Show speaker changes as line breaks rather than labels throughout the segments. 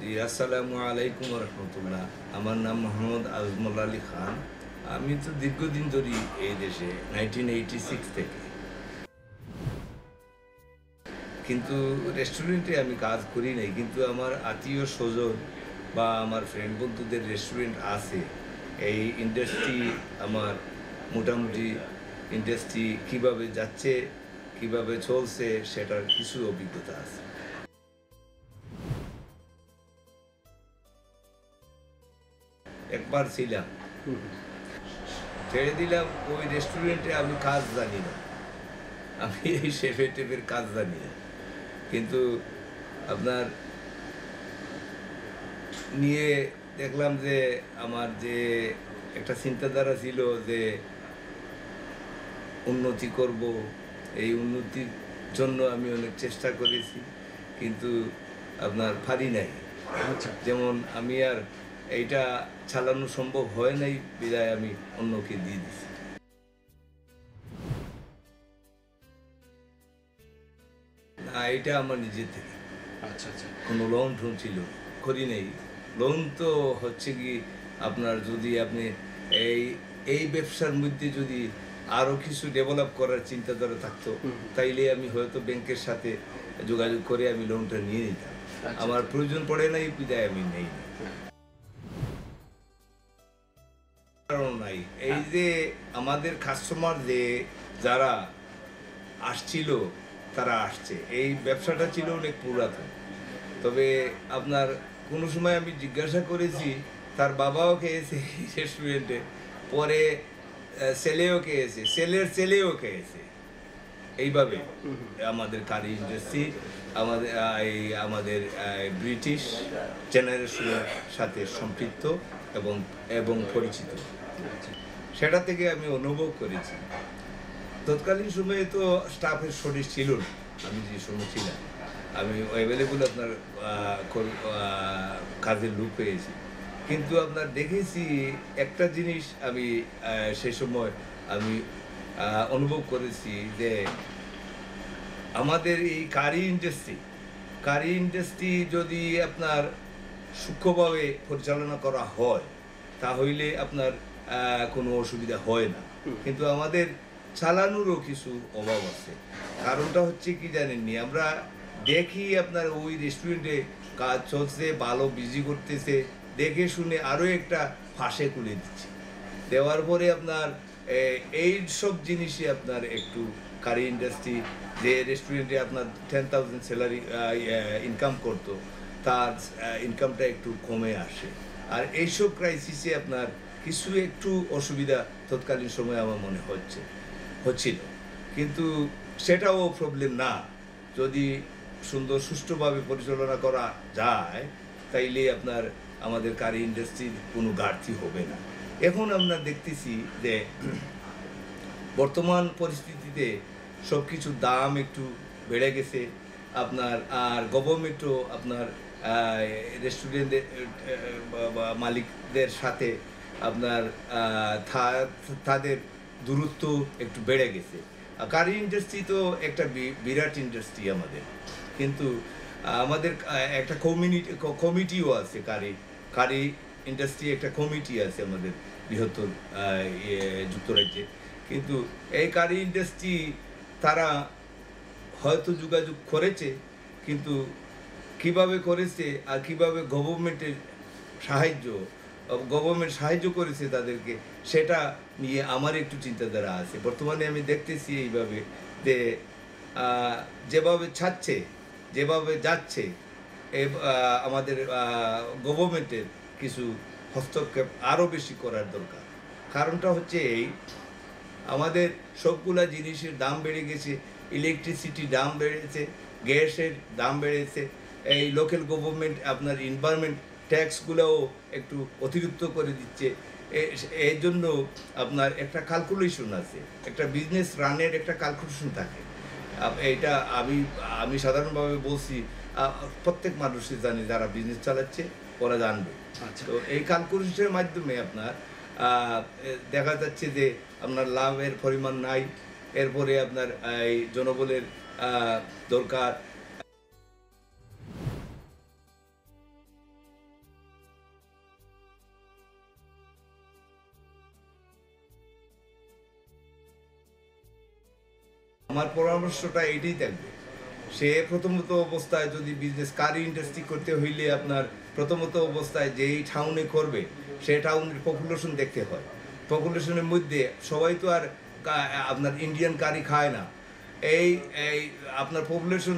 জি, আসসালামু আলাইকুম রহমতুল্লাহ। আমার নাম মোহাম্মদ আজমল আলী খান। আমি তো দীর্ঘদিন ধরে এই দেশে 1986 থেকে, কিন্তু রেস্টুরেন্টে আমি কাজ করি নাই। কিন্তু আমার আত্মীয় স্বজন বা আমার ফ্রেন্ড বন্ধুদের রেস্টুরেন্ট আছে। এই ইন্ডাস্ট্রি আমার মোটামুটি ইন্ডাস্ট্রি কিভাবে যাচ্ছে, কিভাবে চলছে সেটার কিছু অভিজ্ঞতা আছে। একবার ছিলাম, ছেড়ে দিলাম। ওই রেস্টুরেন্টে আমি কাজ জানি না, আমি এই শেফে টেফের কাজ জানি না। কিন্তু আপনার নিয়ে দেখলাম যে আমার যে একটা চিন্তাধারা ছিল যে উন্নতি করব, এই উন্নতির জন্য আমি অনেক চেষ্টা করেছি, কিন্তু আপনার পারি নাই।
আচ্ছা।
যেমন আমি আর এইটা চালানো সম্ভব হয় নাই, বিদায় আমি অন্যকে দিয়ে দিছি। না, এটা আমার নিজে থেকে,
আচ্ছা, আচ্ছা।
কোনো লোন টোন ছিল করি নেই। লোন তো হচ্ছে কি আপনার, যদি আপনি এই এই ব্যবসার মধ্যে যদি আরও কিছু ডেভেলপ করার চিন্তাধারা থাকতো, তাইলে আমি হয়তো ব্যাংকের সাথে যোগাযোগ করে আমি লোনটা নিয়ে নিতাম।
আচ্ছা,
আমার
আচ্ছা।
প্রয়োজন পড়ে নাই, বিদায় আমি নেই।
হ্যাঁ।
কারণ নাই, এই যে আমাদের কাস্টমার যে যারা আসছিল তারা আসছে, এই ব্যবসাটা ছিল অনেক পুরাতন। তবে আপনার কোনো সময় আমি জিজ্ঞাসা করেছি, তার বাবাও খেয়েছে রেস্টুরেন্টে, পরে ছেলেও খেয়েছে, ছেলের ছেলেও খেয়েছে। এইভাবে আমাদের কারি ইন্ডাস্ট্রি আমাদের ব্রিটিশ জেনারেশনের সাথে সম্পৃক্ত এবং এবং পরিচিত।
আচ্ছা।
সেটা থেকে আমি অনুভব করেছি। তৎকালীন সময়ে তো স্টাফের শরীর ছিল না, আমি যে সময় ছিলাম আমি অ্যাভেলেবল আপনার কাজের লোক পেয়েছি। কিন্তু আপনার দেখেছি একটা জিনিস আমি সেই সময় আমি অনুভব করেছি যে আমাদের এই কারি ইন্ডাস্ট্রি যদি আপনার সূক্ষ্মভাবে পরিচালনা করা হয়, তাহলে আপনার কোনো অসুবিধা হয় না। কিন্তু আমাদের চালানোরও কিছু অভাব আছে। কারণটা হচ্ছে কি জানেননি, আমরা দেখি আপনার ওই রেস্টুরেন্টে কাজ চলছে, ভালো বিজি করতেছে, দেখে শুনে আরও একটা ফাঁসে তুলে দিচ্ছে। দেওয়ার পরে আপনার এই সব জিনিসই আপনার একটু কারি ইন্ডাস্ট্রি যে রেস্টুরেন্টে আপনার 10,000 স্যালারি ইনকাম করতো, তার ইনকামটা একটু কমে আসে। আর এইসব ক্রাইসিসে আপনার কিছু একটু অসুবিধা তৎকালীন সময় আমার মনে হচ্ছিল। কিন্তু সেটাও প্রবলেম না, যদি সুন্দর সুষ্ঠুভাবে পরিচালনা করা যায়, তাইলে আপনার আমাদের কারি ইন্ডাস্ট্রির কোনো ঘাটতি হবে না। এখন আমরা দেখতেছি যে বর্তমান পরিস্থিতিতে সব কিছুর দাম একটু বেড়ে গেছে আপনার, আর গভর্নমেন্টও আপনার রেস্টুরেন্টের মালিকদের সাথে আপনার তাদের দূরত্ব একটু বেড়ে গেছে। কারি ইন্ডাস্ট্রি তো একটা বিরাট ইন্ডাস্ট্রি আমাদের, কিন্তু আমাদের একটা কমিটিও আছে, কারি ইন্ডাস্ট্রি একটা কমিটি আছে আমাদের বৃহত্তর যুক্তরাজ্যে। কিন্তু এই কারি ইন্ডাস্ট্রি তারা হয়তো যোগাযোগ করেছে, কিন্তু কিভাবে করেছে আর কিভাবে গভর্নমেন্ট সাহায্য করেছে তাদেরকে, সেটা নিয়ে আমার একটু চিন্তাধারা আছে। বর্তমানে আমি দেখতেছি এইভাবে যে যেভাবে যাচ্ছে আমাদের গভর্নমেন্টের কিছু হস্তক্ষেপ আরও বেশি করার দরকার। কারণটা হচ্ছে এই, আমাদের সবগুলা জিনিসের দাম বেড়ে গেছে, ইলেকট্রিসিটির দাম বেড়েছে, গ্যাসের দাম বেড়েছে, এই লোকাল গভর্নমেন্ট আপনার এনভায়রনমেন্ট ট্যাক্সগুলোও একটু অতিরিক্ত করে দিচ্ছে। এর জন্য আপনার একটা ক্যালকুলেশন আছে, একটা বিজনেস রানের একটা ক্যালকুলেশন থাকে। এটা আমি সাধারণভাবে বলছি, প্রত্যেক মানুষই জানে, যারা বিজনেস চালাচ্ছে ওরা জানবে।
আচ্ছা।
তো এই ক্যালকুলেশনের মাধ্যমে আপনার দেখা যাচ্ছে যে আপনার লাভের পরিমাণ নাই, এরপরে আপনার এই জনবলের দরকার। আমার পরামর্শটা এটাই থাকবে, সে প্রথমত অবস্থায় যদি বিজনেস কারি ইন্ডাস্ট্রি করতে হইলে আপনার প্রথমত অবস্থায় যেই টাউনে করবে সে টাউনের পপুলেশন দেখতে হয়। পপুলেশনের মধ্যে সবাই তো আর আপনার ইন্ডিয়ান কারি খায় না। এই এই আপনার পপুলেশন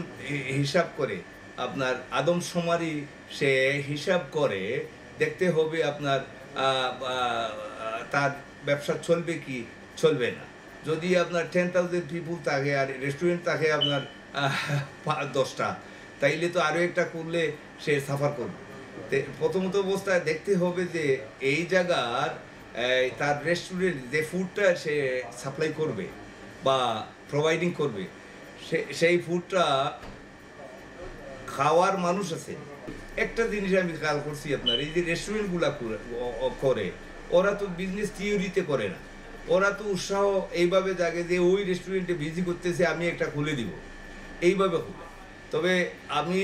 হিসাব করে আপনার আদমশুমারি সে হিসাব করে দেখতে হবে আপনার তার ব্যবসা চলবে কি চলবে না। যদি আপনার 10,000 পিপুল থাকে আর রেস্টুরেন্ট থাকে আপনার 10টা, তাইলে তো আরও একটা করলে সে সাফার করবে। প্রথমত অবস্থায় দেখতে হবে যে এই জায়গার তার রেস্টুরেন্ট যে ফুডটা সে সাপ্লাই করবে বা প্রোভাইডিং করবে সেই ফুডটা খাওয়ার মানুষ আছে। একটা জিনিস আমি খেয়াল করছি, আপনার এই যে রেস্টুরেন্টগুলো করে ওরা তো বিজনেস থিওরিতে করে না, ওরা তো উৎসাহ এইভাবে জাগে যে ওই রেস্টুরেন্টে বিজি করতেছে আমি একটা খুলে দিব, এইভাবে খুলে। তবে আমি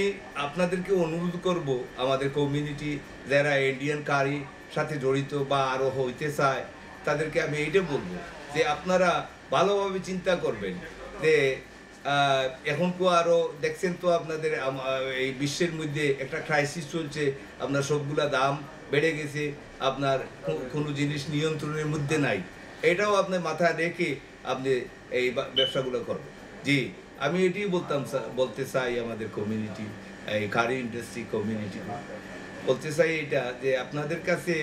আপনাদেরকে অনুরোধ করব, আমাদের কমিউনিটি যারা ইন্ডিয়ান কারি সাথে জড়িত বা আরও হইতে চায় তাদেরকে আমি এইটা বলবো যে আপনারা ভালোভাবে চিন্তা করবেন যে এখন তো আরও দেখছেন তো আপনাদের এই বিশ্বের মধ্যে একটা ক্রাইসিস চলছে, আপনার সবগুলা দাম বেড়ে গেছে, আপনার কোনো জিনিস নিয়ন্ত্রণের মধ্যে নাই। এটাও আপনার মাথায় রেখে আপনি এই ব্যবসাগুলো করবেন। জি, আমি এটাই বলতে চাই আমাদের কমিউনিটি, এই কারি ইন্ডাস্ট্রি কমিউনিটি বলতে চাই এটা যে আপনাদের কাছে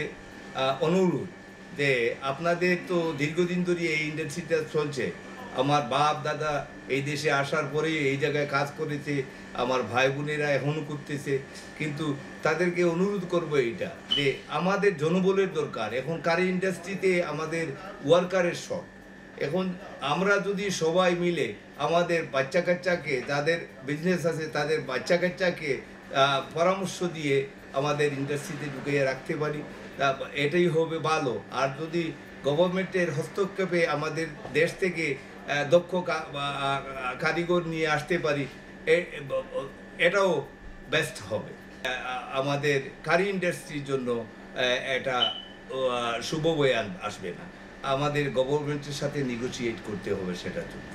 অনুরোধ যে আপনাদের তো দীর্ঘদিন ধরে এই ইন্ডাস্ট্রিটা চলছে। আমার বাপ দাদা এই দেশে আসার পরেই এই জায়গায় কাজ করেছে, আমার ভাই বোনেরা এখনও করতেছে, কিন্তু তাদেরকে অনুরোধ করবো এইটা যে আমাদের জনবলের দরকার। এখন কারি ইন্ডাস্ট্রিতে আমাদের ওয়ার্কারের শর্ট। এখন আমরা যদি সবাই মিলে আমাদের বাচ্চা কাচ্চাকে, যাদের বিজনেস আছে তাদের বাচ্চা কাচ্চাকে পরামর্শ দিয়ে আমাদের ইন্ডাস্ট্রিতে ঢুকিয়ে রাখতে পারি, এটাই হবে ভালো। আর যদি গভর্নমেন্টের হস্তক্ষেপে আমাদের দেশ থেকে দক্ষ কারিগর নিয়ে আসতে পারি, এটাও বেস্ট হবে। আমাদের কারি ইন্ডাস্ট্রির জন্য এটা শুভ বয়ে আসবে না, আমাদের গভর্নমেন্টের সাথে নেগোশিয়েট করতে হবে সেটার জন্য।